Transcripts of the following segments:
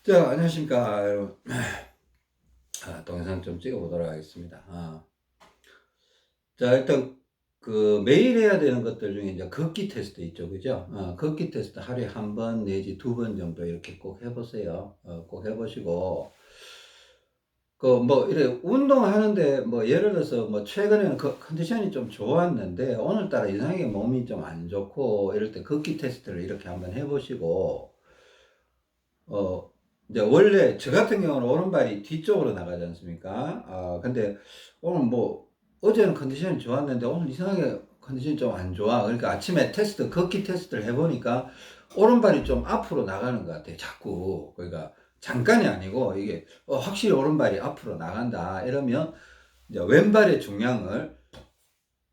자, 안녕하십니까, 여러분. 동영상 좀 찍어보도록 하겠습니다. 자, 일단, 매일 해야 되는 것들 중에 이제 걷기 테스트 있죠, 그죠? 걷기 테스트 하루에 한 번 내지 두 번 정도 이렇게 꼭 해보세요. 꼭 해보시고, 이래, 운동하는데, 예를 들어서, 최근에는 컨디션이 좀 좋았는데, 오늘따라 이상하게 몸이 좀 안 좋고, 이럴 때 걷기 테스트를 이렇게 한번 해보시고, 어, 이제 원래 저 같은 경우는 오른발이 뒤쪽으로 나가지 않습니까? 근데 오늘 어제는 컨디션이 좋았는데 오늘 이상하게 컨디션이 좀 안 좋아. 그러니까 아침에 걷기 테스트를 해보니까 오른발이 좀 앞으로 나가는 것 같아요. 자꾸. 그러니까 잠깐이 아니고 이게 확실히 오른발이 앞으로 나간다. 이러면 이제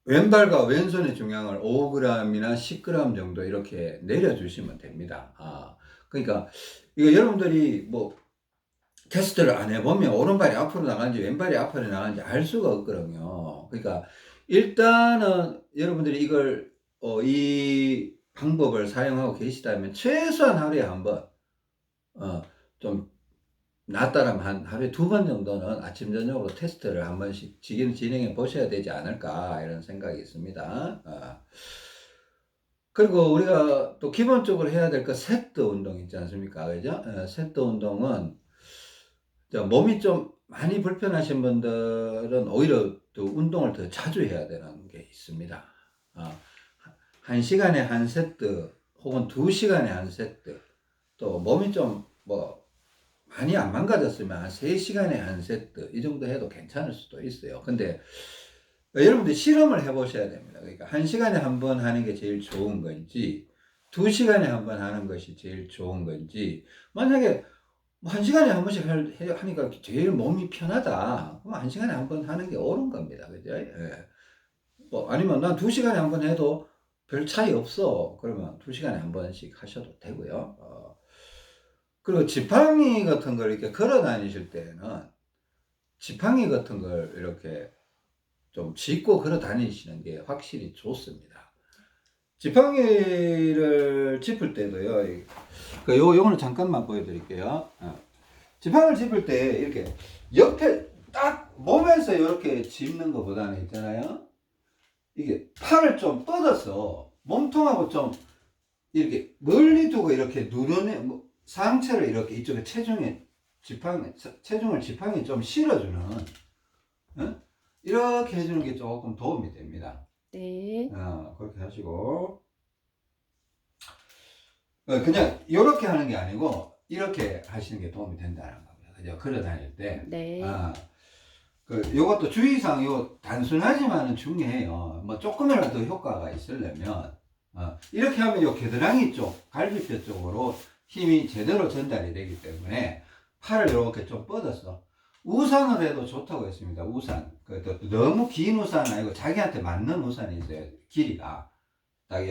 왼발과 왼손의 중량을 5g이나 10g 정도 이렇게 내려주시면 됩니다. 그러니까 이거 여러분들이 테스트를 안 해보면 오른발이 앞으로 나가는지 왼발이 앞으로 나가는지 알 수가 없거든요. 그러니까 일단은 여러분들이 이 방법을 사용하고 계시다면 최소한 하루에 한 번, 좀 낫다라면 하루에 두 번 정도는 아침, 저녁으로 테스트를 한 번씩 진행해 보셔야 되지 않을까, 이런 생각이 있습니다. 그리고 우리가 또 기본적으로 해야 될 세트 운동 있지 않습니까? 그죠? 세트 운동은 몸이 좀 많이 불편하신 분들은 오히려 또 운동을 더 자주 해야 되는 게 있습니다. 한 시간에 한 세트 혹은 두 시간에 한 세트, 또 몸이 좀 많이 안 망가졌으면 한 3시간에 한 세트 이 정도 해도 괜찮을 수도 있어요. 근데 여러분들 실험을 해보셔야 됩니다. 그러니까 1시간에 한 번 하는 게 제일 좋은 건지 2시간에 한 번 하는 것이 제일 좋은 건지, 만약에 1시간에 한 번씩 하니까 제일 몸이 편하다, 그럼 1시간에 한 번 하는 게 옳은 겁니다. 그죠? 예. 아니면 난 2시간에 한 번 해도 별 차이 없어, 그러면 2시간에 한 번씩 하셔도 되고요. 그리고 지팡이 같은 걸 이렇게 걸어 다니실 때는 지팡이 같은 걸 이렇게 좀 짚고 걸어 다니시는 게 확실히 좋습니다. 지팡이를 짚을 때도요, 요거는 잠깐만 보여드릴게요. 지팡이를 짚을 때 이렇게 옆에 딱 몸에서 이렇게 짚는 것보다는 있잖아요, 이게 팔을 좀 뻗어서 몸통하고 좀 이렇게 멀리 두고 이렇게 상체를 이렇게 이쪽에 체중을 지팡이에 좀 실어주는, 이렇게 해주는 게 조금 도움이 됩니다. 네. 그렇게 하시고, 그냥 이렇게 하는 게 아니고 이렇게 하시는 게 도움이 된다는 겁니다. 그죠? 걸어 다닐 때. 네. 요것도 주의사항, 단순하지만은 중요해요. 조금이라도 더 효과가 있으려면, 이렇게 하면 요 겨드랑이 쪽, 갈비뼈 쪽으로 힘이 제대로 전달이 되기 때문에 팔을 이렇게 좀 뻗어서 우산을 해도 좋다고 했습니다. 우산. 너무 긴 우산은 아니고 자기한테 맞는 우산이 있어요. 길이가. 딱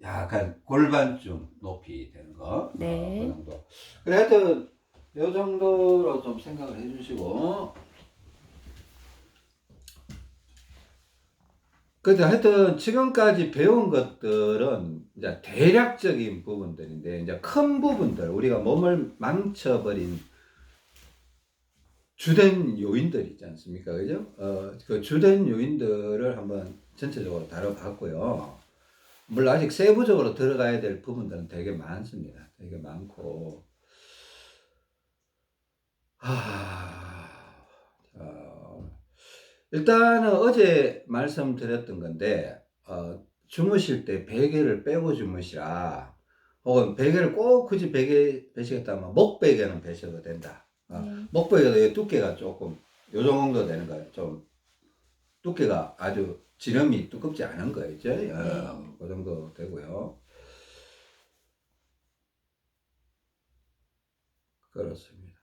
약간 골반쯤 높이 되는 거. 네. 그 정도. 그래, 하여튼, 요 정도로 좀 생각을 해주시고. 그래서 하여튼 지금까지 배운 것들은 이제 대략적인 부분들인데, 이제 큰 부분들, 우리가 몸을 망쳐버린 주된 요인들 있지 않습니까? 그죠? 그 주된 요인들을 한번 전체적으로 다뤄봤고요. 물론 아직 세부적으로 들어가야 될 부분들은 되게 많습니다. 되게 많고. 일단은 어제 말씀드렸던 건데, 주무실 때 베개를 빼고 주무시라. 혹은 베개를 꼭 굳이 베시겠다면 목베개는 베셔도 된다. 목베개도 두께가 조금 요 정도 되는 거예요. 좀 두께가 아주 지름이 두껍지 않은 거죠. 그 정도 되고요. 그렇습니다.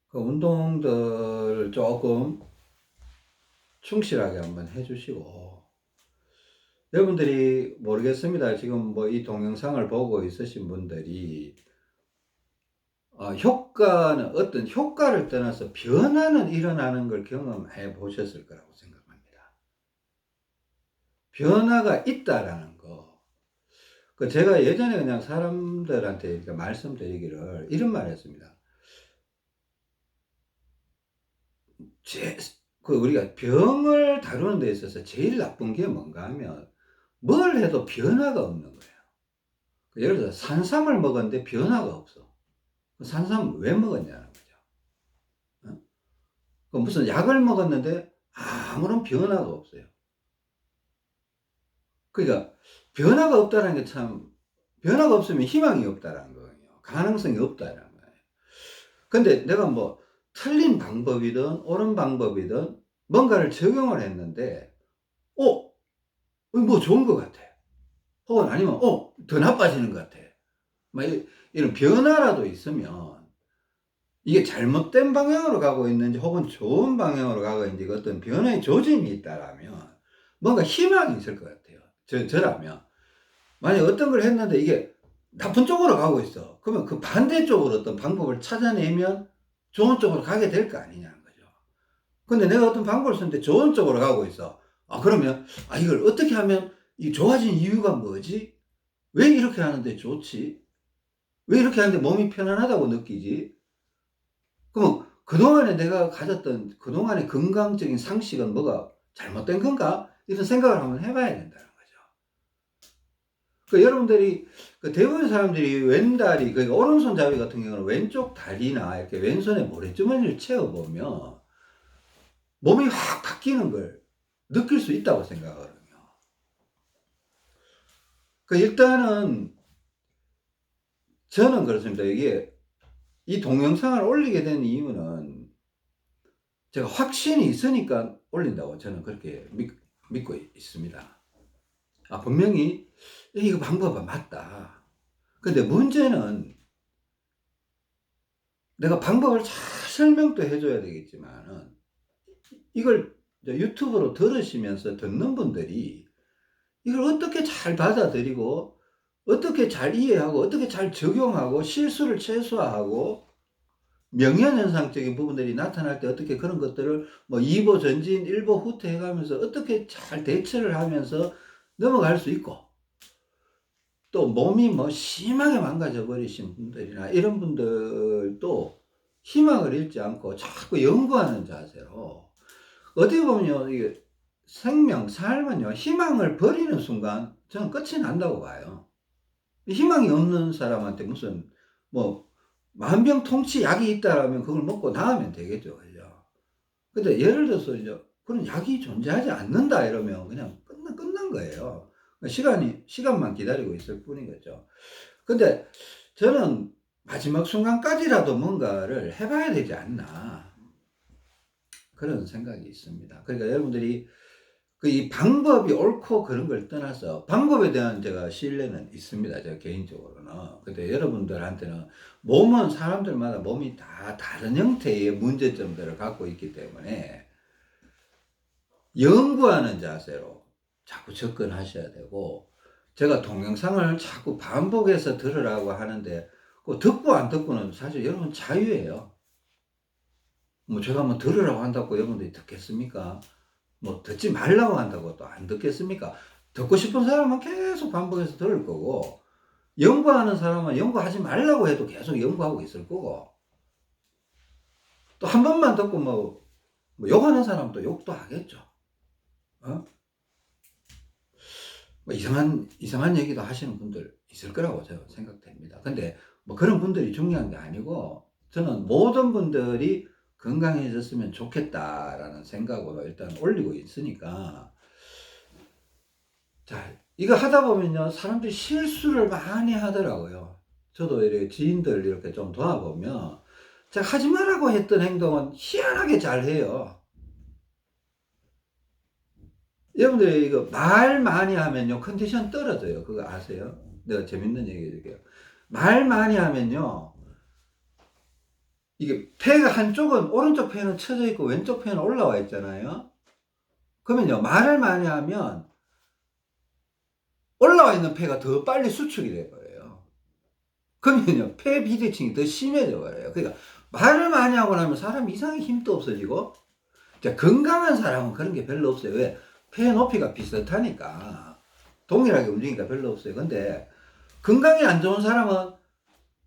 그 운동들을 조금 충실하게 한번 해주시고, 여러분들이 모르겠습니다. 지금 이 동영상을 보고 있으신 분들이 어떤 효과를 떠나서 변화는 일어나는 걸 경험해 보셨을 거라고 생각합니다. 변화가 있다라는 거. 제가 예전에 그냥 사람들한테 이렇게 말씀드리기를 이런 말 했습니다. 제 우리가 병을 다루는 데 있어서 제일 나쁜 게 뭔가 하면 뭘 해도 변화가 없는 거예요. 예를 들어서 산삼을 먹었는데 변화가 없어. 산삼을 왜 먹었냐는 거죠. 어? 무슨 약을 먹었는데 아무런 변화가 없어요. 그러니까 변화가 없다는 게 참, 변화가 없으면 희망이 없다라는 거예요. 가능성이 없다라는 거예요. 근데 내가 뭐 틀린 방법이든 옳은 방법이든 뭔가를 적용을 했는데 뭐 좋은 것 같아. 혹은 아니면 더 나빠지는 것 같아. 막 이런 변화라도 있으면 이게 잘못된 방향으로 가고 있는지 혹은 좋은 방향으로 가고 있는지 그 어떤 변화의 조짐이 있다라면 뭔가 희망이 있을 것 같아요. 저라면. 만약에 어떤 걸 했는데 이게 나쁜 쪽으로 가고 있어. 그러면 그 반대쪽으로 어떤 방법을 찾아내면 좋은 쪽으로 가게 될 거 아니냐는 거죠. 근데 내가 어떤 방법을 썼는데 좋은 쪽으로 가고 있어. 그러면 이걸 어떻게 하면 이 좋아진 이유가 뭐지? 왜 이렇게 하는데 좋지? 왜 이렇게 하는데 몸이 편안하다고 느끼지? 그럼 그동안에 내가 가졌던 그동안의 건강적인 상식은 뭐가 잘못된 건가? 이런 생각을 한번 해봐야 된다는 거죠. 여러분들이 대부분의 사람들이 왼다리, 그러니까 오른손잡이 같은 경우는 왼쪽 다리나 이렇게 왼손에 모래주머니를 채워보면 몸이 확 바뀌는 걸 느낄 수 있다고 생각하거든요. 일단은 저는 그렇습니다. 이게 이 동영상을 올리게 된 이유는 제가 확신이 있으니까 올린다고 저는 그렇게 믿고 있습니다. 분명히 이거 방법은 맞다. 근데 문제는 내가 방법을 잘 설명도 해줘야 되겠지만은 이걸 유튜브로 들으시면서 듣는 분들이 이걸 어떻게 잘 받아들이고 어떻게 잘 이해하고 어떻게 잘 적용하고 실수를 최소화하고 명현현상적인 부분들이 나타날 때 어떻게 그런 것들을 뭐 2보 전진 1보 후퇴 해가면서 어떻게 잘 대처를 하면서 넘어갈 수 있고 또 몸이 뭐 심하게 망가져 버리신 분들이나 이런 분들도 희망을 잃지 않고 자꾸 연구하는 자세로 어떻게 보면요 이게 생명 삶은요 희망을 버리는 순간 저는 끝이 난다고 봐요. 희망이 없는 사람한테 무슨 뭐 만병통치 약이 있다라면 그걸 먹고 나으면 되겠죠. 그죠? 근데 예를 들어서 이제 그런 약이 존재하지 않는다 이러면 그냥 끝난 거예요. 시간만 기다리고 있을 뿐인 거죠. 근데 저는 마지막 순간까지라도 뭔가를 해봐야 되지 않나. 그런 생각이 있습니다. 그러니까 여러분들이 이 방법이 옳고 그런 걸 떠나서 방법에 대한 제가 신뢰는 있습니다. 제가 개인적으로는. 근데 여러분들한테는 몸은 사람들마다 몸이 다 다른 형태의 문제점들을 갖고 있기 때문에 연구하는 자세로 자꾸 접근하셔야 되고 제가 동영상을 자꾸 반복해서 들으라고 하는데 듣고 안 듣고는 사실 여러분 자유예요. 뭐 제가 뭐 들으라고 한다고 여러분들이 듣겠습니까? 뭐 듣지 말라고 한다고 또 안 듣겠습니까? 듣고 싶은 사람은 계속 반복해서 들을 거고 연구하는 사람은 연구하지 말라고 해도 계속 연구하고 있을 거고 또 한 번만 듣고 뭐 욕하는 사람도 욕도 하겠죠. 뭐 이상한 얘기도 하시는 분들 있을 거라고 저는 생각됩니다. 근데 뭐 그런 분들이 중요한 게 아니고 저는 모든 분들이 건강해졌으면 좋겠다라는 생각으로 일단 올리고 있으니까 자, 이거 하다 보면요, 사람들이 실수를 많이 하더라고요. 저도 이렇게 지인들 이렇게 좀 도와보면, 제가 하지 말라고 했던 행동은 희한하게 잘 해요. 여러분들 이거 말 많이 하면요, 컨디션 떨어져요. 그거 아세요? 내가 재밌는 얘기 해줄게요. 말 많이 하면요, 이게 폐가 한쪽은, 오른쪽 폐는 쳐져 있고 왼쪽 폐는 올라와 있잖아요. 그러면요, 말을 많이 하면 올라와 있는 폐가 더 빨리 수축이 돼버려요. 그러면요, 폐 비대칭이 더 심해져 버려요. 그러니까 말을 많이 하고 나면 사람 이상하게 힘도 없어지고, 건강한 사람은 그런 게 별로 없어요. 왜? 폐 높이가 비슷하니까. 동일하게 움직이니까 별로 없어요. 근데 건강이 안 좋은 사람은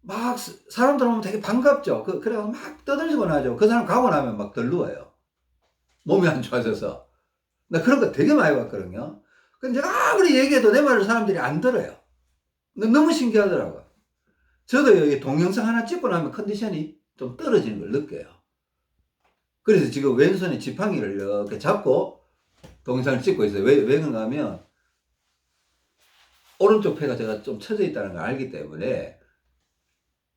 막 사람들 오면 되게 반갑죠. 그래서 막 떠들곤 하죠. 그 사람 가고 나면 막 덜 누워요. 몸이 안 좋아져서. 나 그런 거 되게 많이 봤거든요. 근데 내가 아무리 얘기해도 내 말을 사람들이 안 들어요. 너무 신기하더라고요. 저도 여기 동영상 하나 찍고 나면 컨디션이 좀 떨어지는 걸 느껴요. 그래서 지금 왼손에 지팡이를 이렇게 잡고 동영상을 찍고 있어요. 왜 그런가 하면 오른쪽 폐가 제가 좀 처져 있다는 걸 알기 때문에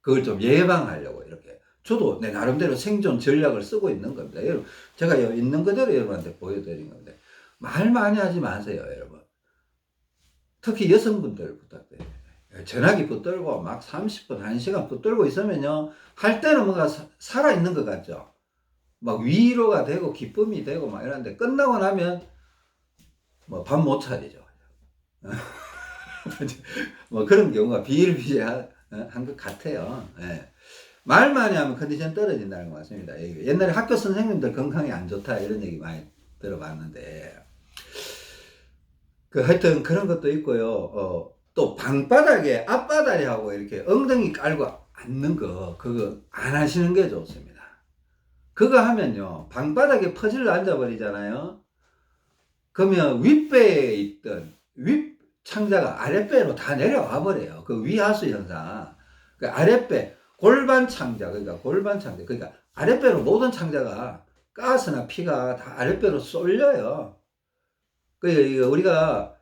그걸 좀 예방하려고 이렇게. 저도 내 나름대로 생존 전략을 쓰고 있는 겁니다. 여러분, 제가 있는 그대로 여러분한테 보여드린 건데, 말 많이 하지 마세요, 여러분. 특히 여성분들 부탁드려요. 전화기 붙들고 막 30분, 1시간 붙들고 있으면요, 할 때는 뭔가 살아있는 것 같죠? 막 위로가 되고 기쁨이 되고 막 이러는데, 끝나고 나면 뭐 밥 못 차리죠. 뭐 그런 경우가 비일비재한 것 같아요. 예. 말 많이 하면 컨디션 떨어진다는 것 같습니다. 옛날에 학교 선생님들 건강이 안 좋다 이런 얘기 많이 들어봤는데, 하여튼 그런 것도 있고요. 또 방바닥에 앞바다리하고 이렇게 엉덩이 깔고 앉는 거, 그거 안 하시는 게 좋습니다. 그거 하면요, 방바닥에 퍼질러 앉아버리잖아요. 그러면 윗배에 있던 윗 창자가 아랫배로 다 내려와 버려요. 그 위하수 현상. 그 아랫배, 골반 창자, 그러니까 아랫배로 모든 창자가 가스나 피가 다 아랫배로 쏠려요. 그러니까 우리가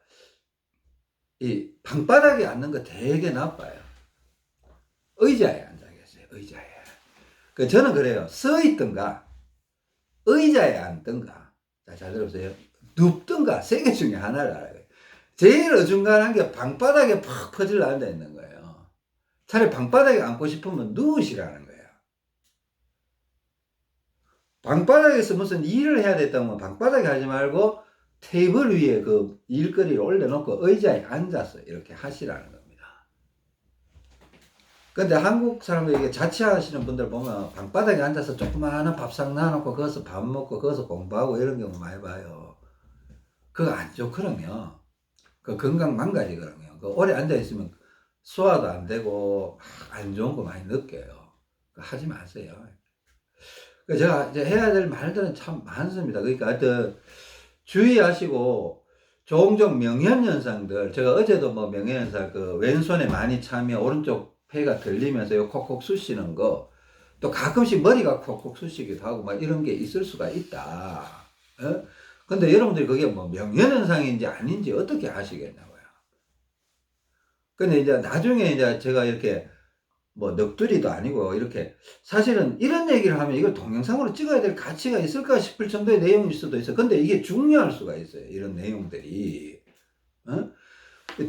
이 방바닥에 앉는 거 되게 나빠요. 의자에 앉아 계세요. 의자에. 저는 그래요. 서 있든가 의자에 앉든가. 자, 잘 들어보세요. 눕든가 세 개 중에 하나를 알아요. 제일 어중간한 게 방바닥에 팍 퍼질러 앉아 있는 거예요. 차라리 방바닥에 앉고 싶으면 누우시라는 거예요. 방바닥에서 무슨 일을 해야 됐다면 방바닥에 하지 말고 테이블 위에 그 일거리를 올려놓고 의자에 앉아서 이렇게 하시라는 겁니다. 근데 한국 사람들 자취하시는 분들 보면 방바닥에 앉아서 조그마한 밥상 놔놓고 거기서 밥 먹고 거기서 공부하고 이런 경우 많이 봐요. 그거 안 좋거든요. 그 건강 망가지거든요. 그 오래 앉아있으면 소화도 안 되고 안 좋은 거 많이 느껴요. 하지 마세요. 제가 이제 해야 될 말들은 참 많습니다. 그러니까 하여튼 주의하시고 종종 명현현상들, 제가 어제도 뭐 명현현상 그 왼손에 많이 차면 오른쪽 폐가 들리면서 요 콕콕 쑤시는 거, 또 가끔씩 머리가 콕콕 쑤시기도 하고 막 이런 게 있을 수가 있다. 어? 근데 여러분들이 그게 뭐 명현현상인지 아닌지 어떻게 아시겠냐고요. 근데 이제 나중에 이제 제가 이렇게 뭐 넋두리도 아니고 이렇게 사실은 이런 얘기를 하면 이걸 동영상으로 찍어야 될 가치가 있을까 싶을 정도의 내용일 수도 있어요. 근데 이게 중요할 수가 있어요. 이런 내용들이. 어?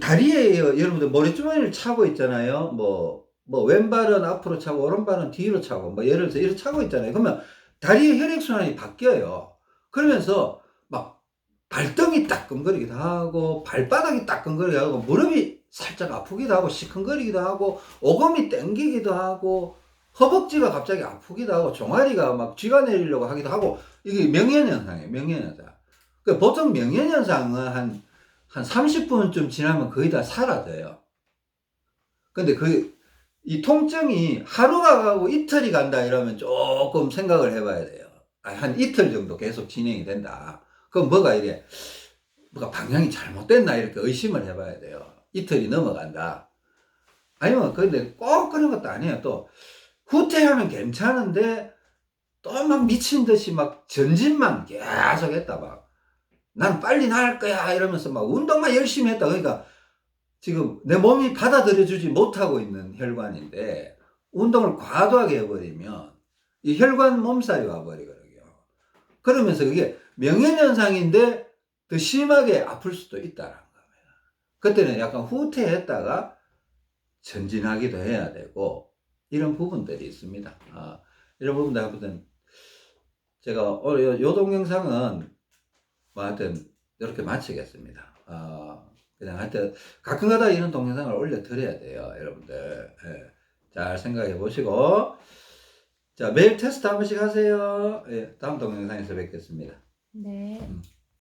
다리에 여러분들 머리주머니를 차고 있잖아요. 뭐 왼발은 앞으로 차고 오른발은 뒤로 차고 뭐 예를 들어서 이렇게 차고 있잖아요. 그러면 다리의 혈액순환이 바뀌어요. 그러면서 막 발등이 따끔거리기도 하고 발바닥이 따끔거리기도 하고 무릎이 살짝 아프기도 하고 시큰거리기도 하고 오금이 땡기기도 하고 허벅지가 갑자기 아프기도 하고 종아리가 막 쥐가 내리려고 하기도 하고 이게 명현현상이에요. 명현현상. 보통 명현현상은 한 30분쯤 지나면 거의 다 사라져요. 근데 이 통증이 하루가 가고 이틀이 간다 이러면 조금 생각을 해봐야 돼요. 한 이틀 정도 계속 진행이 된다. 그럼 뭐가 방향이 잘못됐나 이렇게 의심을 해봐야 돼요. 이틀이 넘어간다. 아니면 근데 꼭 그런 것도 아니에요. 또 후퇴하면 괜찮은데 또 막 미친 듯이 막 전진만 계속 했다 막. 난 빨리 나을 거야 이러면서 막 운동만 열심히 했다. 그러니까 지금 내 몸이 받아들여주지 못하고 있는 혈관인데 운동을 과도하게 해버리면 이 혈관 몸살이 와버리거든요. 그러면서 그게 명현현상인데 더 심하게 아플 수도 있다는 겁니다. 그때는 약간 후퇴했다가 전진하기도 해야 되고 이런 부분들이 있습니다. 이런 부분들 아무튼 제가 오늘 요 동영상은 뭐 하여튼 이렇게 마치겠습니다. 그냥 하여튼 가끔가다 이런 동영상을 올려드려야 돼요. 여러분들. 예. 잘 생각해 보시고 자 매일 테스트 한 번씩 하세요. 예. 다음 동영상에서 뵙겠습니다. 네.